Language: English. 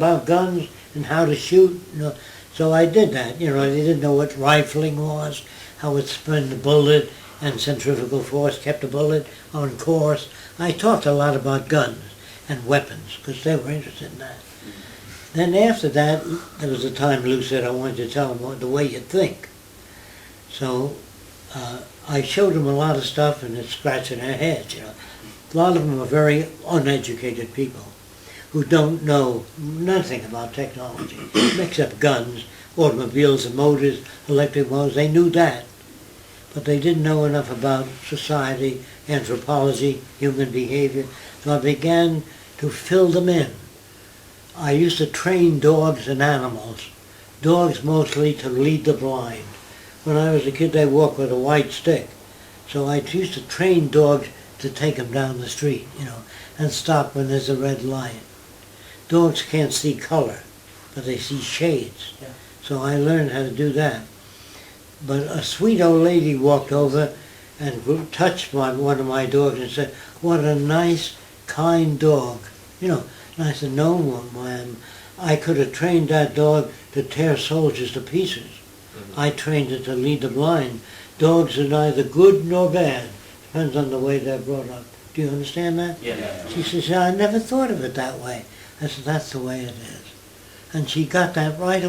about guns and how to shoot. So I did that. They didn't know what rifling was, how it spun the bullet, and centrifugal force kept the bullet on course. I talked a lot about guns and weapons because they were interested in that. Then after that, there was a time Lou said, I wanted to tell them the way you think. So I showed them a lot of stuff and it's scratching their heads. A lot of them are very uneducated people who don't know nothing about technology, except guns, automobiles and motors, electric motors. They knew that, but they didn't know enough about society, anthropology, human behavior. So I began to fill them in. I used to train dogs and animals, dogs mostly to lead the blind. When I was a kid, they walked with a white stick. So I used to train dogs to take them down the street, and stop when there's a red light. Dogs can't see color, but they see shades. Yeah. So I learned how to do that. But a sweet old lady walked over and touched one of my dogs and said, what a nice, kind dog. And I said, no, ma'am, I could have trained that dog to tear soldiers to pieces. Mm-hmm. I trained it to lead the blind. Dogs are neither good nor bad. Depends on the way they're brought up. Do you understand that? Yeah. She says, I never thought of it that way. I said, that's the way it is. And she got that right away.